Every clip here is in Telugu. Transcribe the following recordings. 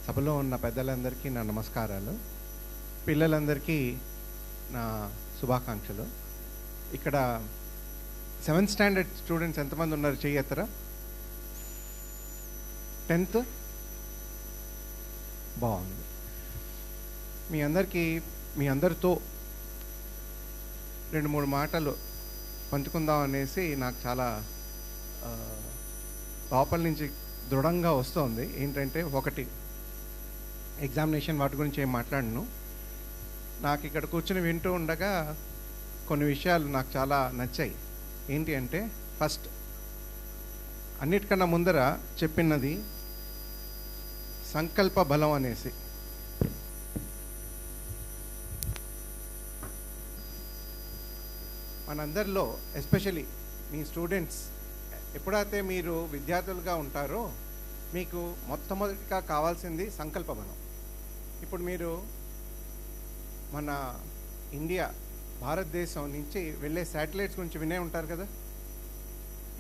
సభలో ఉన్న పెద్దలందరికీ నా నమస్కారాలు. పిల్లలందరికీ నా శుభాకాంక్షలు. ఇక్కడ 7th స్టాండర్డ్ స్టూడెంట్స్ ఎంతమంది ఉన్నారు చెయ్యెత్తరా? 10th బాగుంది. మీ అందరితో 2-3 మాటలు పంచుకుందాం అనేసి నాకు చాలా లోపల నుంచి దృఢంగా వస్తుంది. ఏంటంటే, ఒకటి, ఎగ్జామినేషన్ వాటి గురించి ఏం మాట్లాడను. నాకు ఇక్కడ కూర్చుని వింటూ ఉండగా కొన్ని విషయాలు నాకు చాలా నచ్చాయి. ఏంటి అంటే, ఫస్ట్, అన్నిటికన్నా ముందర చెప్పినది సంకల్ప బలం అనేసి. మనందరిలో, ఎస్పెషలీ మీ స్టూడెంట్స్, ఎప్పుడైతే మీరు విద్యార్థులుగా ఉంటారో మీకు మొట్టమొదటిగా కావాల్సింది సంకల్ప బలం. ఇప్పుడు మీరు మన ఇండియా, భారతదేశం నుంచి వెళ్ళే శాటిలైట్స్ గురించి వినే ఉంటారు కదా.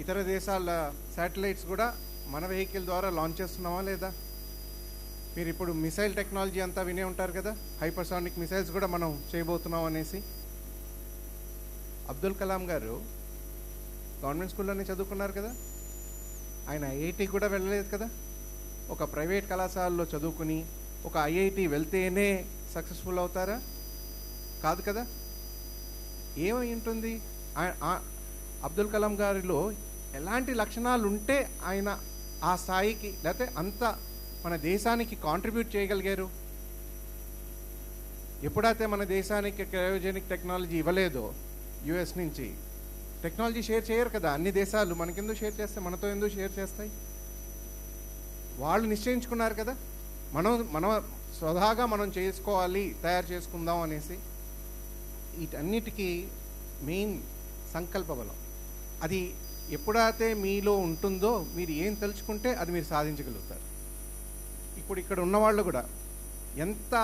ఇతర దేశాల శాటిలైట్స్ కూడా మన వెహికల్ ద్వారా లాంచ్ చేస్తున్నామా లేదా? మీరు ఇప్పుడు మిసైల్ టెక్నాలజీ అంతా వినే ఉంటారు కదా, హైపర్సానిక్ మిసైల్స్ కూడా మనం చేయబోతున్నాం అనేసి. అబ్దుల్ కలాం గారు గవర్నమెంట్ స్కూల్లోనే చదువుకున్నారు కదా, ఆయన ఐఐటి కూడా వెళ్ళలేదు కదా. ఒక ప్రైవేట్ కళాశాలలో చదువుకుని ఒక ఐఐటి వెళ్తేనే సక్సెస్ఫుల్ అవుతారా? కాదు కదా. ఏమై ఉంటుంది? అబ్దుల్ కలాం గారిలో ఎలాంటి లక్షణాలు ఉంటే ఆయన ఆ స్థాయికి, లేకపోతే అంత మన దేశానికి కాంట్రిబ్యూట్ చేయగలిగారు? ఎప్పుడైతే మన దేశానికి క్రయోజెనిక్ టెక్నాలజీ ఇవ్వలేదో, యుఎస్ నుంచి టెక్నాలజీ షేర్ చేయరు కదా అన్ని దేశాలు. మనకెందుకు షేర్ చేస్తాయి? మనతో ఎందుకు షేర్ చేస్తాయి? వాళ్ళు నిశ్చయించుకున్నారు కదా, మనం స్వతహాగా మనం చేసుకోవాలి, తయారు చేసుకుందాం అనేసి. వీటన్నిటికీ మెయిన్ సంకల్ప బలం. అది ఎప్పుడైతే మీలో ఉంటుందో, మీరు ఏం తలుచుకుంటే అది మీరు సాధించగలుగుతారు. ఇప్పుడు ఇక్కడ ఉన్నవాళ్ళు కూడా ఎంత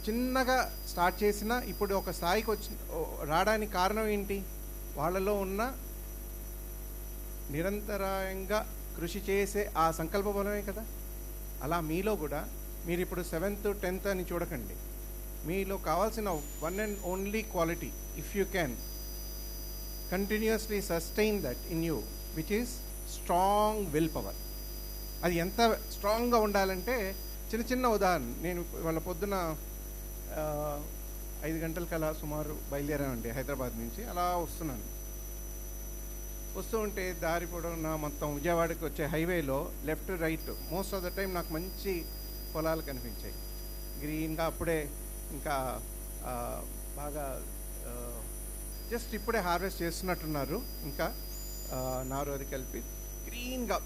చిన్నగా స్టార్ట్ చేసినా ఇప్పుడు ఒక స్థాయికి రావడానికి కారణం ఏంటి? వాళ్ళలో ఉన్న నిరంతరాయంగా కృషి చేసే ఆ సంకల్ప బలమే కదా. అలా మీలో కూడా, మీరు ఇప్పుడు 7th 10th అని చూడకండి, మీలో కావాల్సిన one and only quality, if you can continuously sustain that in you, which is strong will power. అది ఎంత స్ట్రాంగ్గా ఉండాలంటే, చిన్న చిన్న ఉదాహరణ. నేను వాళ్ళ పొద్దున 5 గంటలకలా సుమారు బయలుదేరానండి హైదరాబాద్ నుంచి. అలా వస్తూ ఉంటే దారి పొడవునా మొత్తం విజయవాడకి వచ్చే హైవేలో left right most of the time నాకు మంచి పొలాలు కనిపించాయి, గ్రీన్గా. అప్పుడే ఇంకా బాగా జస్ట్ ఇప్పుడే హార్వెస్ట్ చేస్తున్నట్టున్నారు. ఇంకా నారు అది కలిపి గ్రీన్గా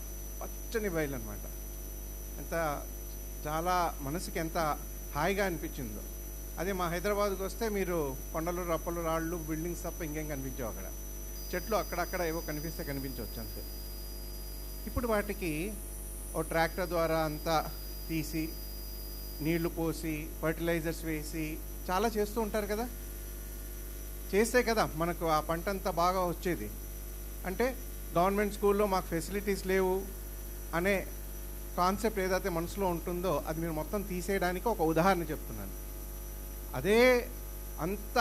పచ్చని బయలు అనమాట. ఎంత చాలా మనసుకి ఎంత హాయిగా అనిపించిందో. అదే మా హైదరాబాద్కి వస్తే మీరు కొండలు, రప్పలు, రాళ్ళు, బిల్డింగ్స్ తప్ప ఇంకేం కనిపించావు. అక్కడ చెట్లు అక్కడక్కడ ఏవో కనిపించవచ్చు అంతే. ఇప్పుడు వాటికి ఓ ట్రాక్టర్ ద్వారా అంతా తీసి, నీళ్లు పోసి, ఫర్టిలైజర్స్ వేసి చాలా చేస్తూ ఉంటారు కదా. చేస్తే కదా మనకు ఆ పంట అంతా బాగా వచ్చేది. అంటే గవర్నమెంట్ స్కూల్లో మాకు ఫెసిలిటీస్ లేవు అనే కాన్సెప్ట్ ఏదైతే మనసులో ఉంటుందో, అది మీరు మొత్తం తీసేయడానికి ఒక ఉదాహరణ చెప్తున్నాను. అదే అంత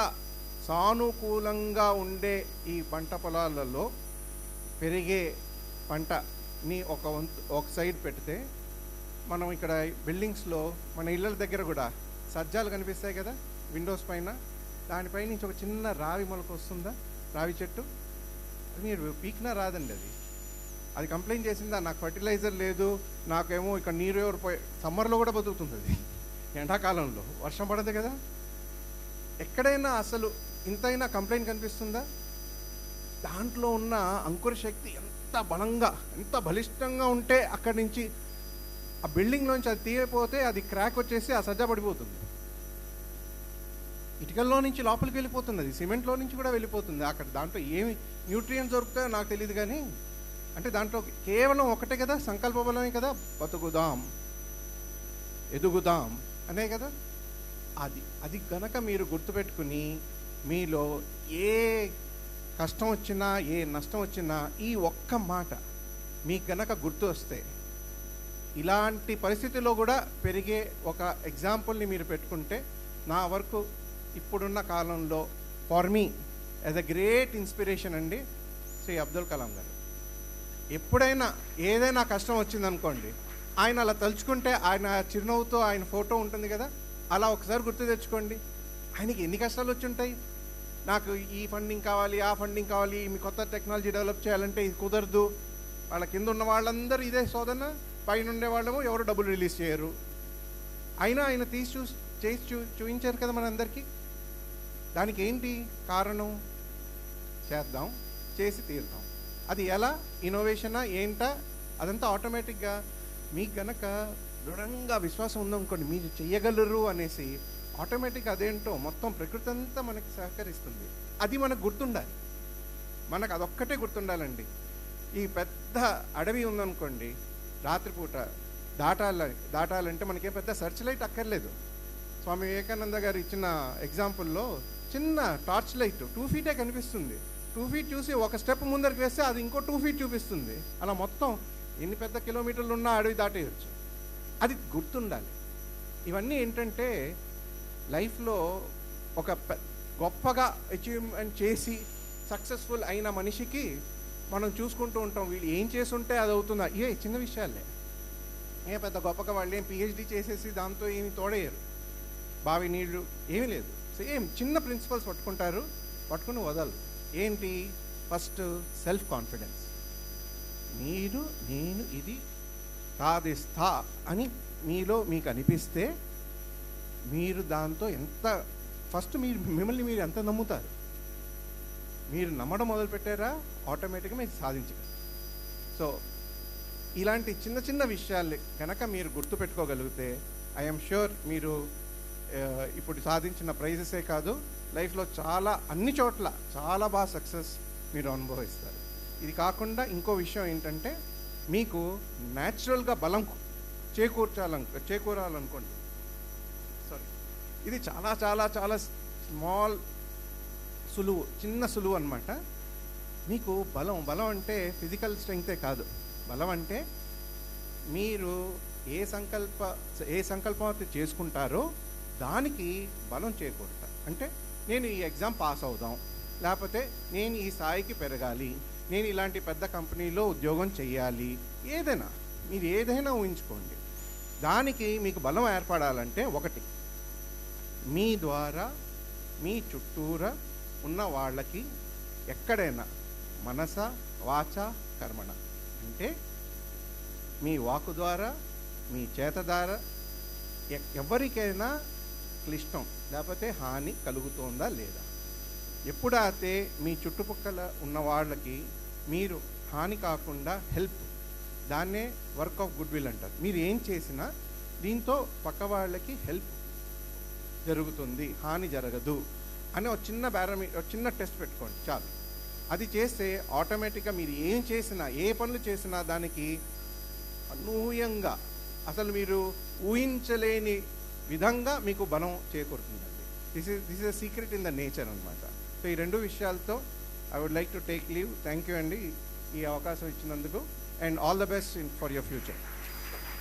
సానుకూలంగా ఉండే ఈ పంట పొలాలలో పెరిగే పంటని ఒక సైడ్ పెడితే, మనం ఇక్కడ బిల్డింగ్స్లో మన ఇళ్ళ దగ్గర కూడా సజ్జాలు కనిపిస్తాయి కదా విండోస్ పైన. దానిపై నుంచి ఒక చిన్న రావి మొలక వస్తుందా, రావి చెట్టు. అది మీరు పీకినా రాదండి. అది కంప్లైంట్ చేసిందా, నాకు ఫర్టిలైజర్ లేదు, నాకేమో ఇక్కడ నీరు ఎవరు సమ్మర్లో కూడా బతుకుతుంది అది, ఎండాకాలంలో వర్షం పడదు కదా. ఎక్కడైనా అసలు ఇంతైనా కంప్లైంట్ కనిపిస్తుందా? దాంట్లో ఉన్న అంకుర శక్తి ఎంత బలంగా, ఎంత బలిష్టంగా ఉంటే అక్కడి నుంచి ఆ బిల్డింగ్లోంచి అది తీయపోతే అది క్రాక్ వచ్చేసి ఆ సజ్జ పడిపోతుంది. ఇటుకల్లో నుంచి లోపలికి వెళ్ళిపోతుంది, అది సిమెంట్లో నుంచి కూడా వెళ్ళిపోతుంది. అక్కడ దాంట్లో ఏమి న్యూట్రియంట్స్ దొరుకుతాయో నాకు తెలియదు, కానీ అంటే దాంట్లో కేవలం ఒకటే కదా, సంకల్ప బలమే కదా, బతుకుదాం, ఎదుగుదాం అనే కదా. అది గనక మీరు గుర్తుపెట్టుకుని, మీలో ఏ కష్టం వచ్చినా, ఏ నష్టం వచ్చినా, ఈ ఒక్క మాట మీకు గనక గుర్తు వస్తే, ఇలాంటి పరిస్థితుల్లో కూడా పెరిగే ఒక ఎగ్జాంపుల్ని మీరు పెట్టుకుంటే నా వరకు ఇప్పుడున్న కాలంలో for me as a great inspiration అండి శ్రీ అబ్దుల్ కలాం గారు. ఎప్పుడైనా ఏదైనా కష్టం వచ్చిందనుకోండి, ఆయన అలా తలుచుకుంటే ఆయన చిరునవ్వుతో ఆయన ఫోటో ఉంటుంది కదా, అలా ఒకసారి గుర్తు తెచ్చుకోండి. ఆయనకి ఎన్ని కష్టాలు వచ్చి ఉంటాయి. నాకు ఈ ఫండింగ్ కావాలి, ఆ ఫండింగ్ కావాలి, మీ కొత్త టెక్నాలజీ డెవలప్ చేయాలంటే ఇది కుదరదు. వాళ్ళ కింద ఉన్న వాళ్ళందరూ ఇదే శోధన, పైన ఉండే వాళ్ళము ఎవరు డబ్బులు రిలీజ్ చేయరు. అయినా ఆయన చేసి చూపించారు కదా మనందరికీ. దానికి ఏంటి కారణం? చేద్దాం, చేసి తీరుతాం. అది ఎలా? ఇన్నోవేషనా ఏంటా? అదంతా ఆటోమేటిక్గా మీకు గనక దృఢంగా విశ్వాసం ఉందనుకోండి, మీరు చెయ్యగలరు అనేసి ఆటోమేటిక్గా అదేంటో మొత్తం ప్రకృతి అంతా మనకి సహకరిస్తుంది. అది మనకు గుర్తుండాలి. మనకు అదొక్కటే గుర్తుండాలండి. ఈ పెద్ద అడవి ఉందనుకోండి, రాత్రిపూట దాటాలంటే మనకేం పెద్ద సర్చ్ లైట్ అక్కర్లేదు. స్వామి వివేకానంద గారు ఇచ్చిన ఎగ్జాంపుల్లో చిన్న టార్చ్ లైట్ 2 ఫీటే కనిపిస్తుంది. 2 ఫీట్ చూసి ఒక స్టెప్ ముందరికి వేస్తే అది ఇంకో 2 ఫీట్ చూపిస్తుంది. అలా మొత్తం ఎన్ని పెద్ద కిలోమీటర్లు ఉన్నా అడవి దాటేయచ్చు. అది గుర్తుండాలి. ఇవన్నీ ఏంటంటే లైఫ్లో ఒక గొప్పగా అచీవ్మెంట్ చేసి సక్సెస్ఫుల్ అయిన మనిషికి మనం చూసుకుంటూ ఉంటాం, వీళ్ళు ఏం చేసి ఉంటే అది అవుతుందా. చిన్న విషయాలే, పెద్ద గొప్పగా వాళ్ళు ఏం పిహెచ్డి చేసేసి దాంతో ఏమి తోడేయరు. బావి నీళ్లు ఏమీ లేదు. సేమ్ చిన్న ప్రిన్సిపల్స్ పట్టుకుని వదలరు. ఏంటి? First self confidence. నేను ఇది సాధిస్తా అని మీకు అనిపిస్తే మీరు దాంతో ఫస్ట్ మిమ్మల్ని మీరు ఎంత నమ్ముతారు. మీరు నమ్మడం మొదలుపెట్టారా ఆటోమేటిక్గా మీరు సాధించగలరు. సో ఇలాంటి చిన్న చిన్న విషయాలు కనుక మీరు గుర్తుపెట్టుకోగలిగితే ఐఎమ్ ష్యూర్ మీరు ఇప్పుడు సాధించిన ప్రైజెసే కాదు, లైఫ్లో అన్ని చోట్ల చాలా బాగా సక్సెస్ మీరు అనుభవిస్తారు. ఇది కాకుండా ఇంకో విషయం ఏంటంటే, మీకు న్యాచురల్గా బలం చేకూరాలనుకోండి. సారీ, ఇది చాలా చాలా చాలా చిన్న సులువు అనమాట. మీకు బలం అంటే ఫిజికల్ స్ట్రెంగ్తే కాదు. బలం అంటే మీరు ఏ సంకల్పం అయితే చేసుకుంటారో దానికి బలం చేకూరుతా. అంటే నేను ఈ ఎగ్జామ్ పాస్ అవుదాం, లేకపోతే నేను ఈ స్థాయికి పెరగాలి, నేను ఇలాంటి పెద్ద కంపెనీలో ఉద్యోగం చేయాలి, మీరు ఏదైనా ఊహించుకోండి. దానికి మీకు బలం ఏర్పడాలంటే ఒకటి, మీ ద్వారా మీ చుట్టూరా ఉన్న వాళ్ళకి ఎక్కడైనా మనస వాచ కర్మణ అంటే మీ వాకు ద్వారా మీ చేత ద్వారా ఎవరికైనా క్లిష్టం లేకపోతే హాని కలుగుతోందా లేదా. ఎప్పుడైతే మీ చుట్టుపక్కల ఉన్న వాళ్ళకి మీరు హాని కాకుండా హెల్ప్, దాన్నే వర్క్ ఆఫ్ గుడ్ విల్ అంటారు. మీరు ఏం చేసినా దీంతో పక్క వాళ్ళకి హెల్ప్ జరుగుతుంది, హాని జరగదు అని ఒక చిన్న టెస్ట్ పెట్టుకోండి చాలు. అది చేస్తే ఆటోమేటిక్గా మీరు ఏం చేసినా, ఏ పనులు చేసినా దానికి అనూహ్యంగా, అసలు మీరు ఊహించలేని విధంగా మీకు బలం చేకూరుతుందండి. This is a secret in the nature అనమాట. సో ఈ రెండు విషయాలతో I would like to take leave. Thank you అండి ఈ అవకాశం ఇచ్చినందుకు, and all the best for your future.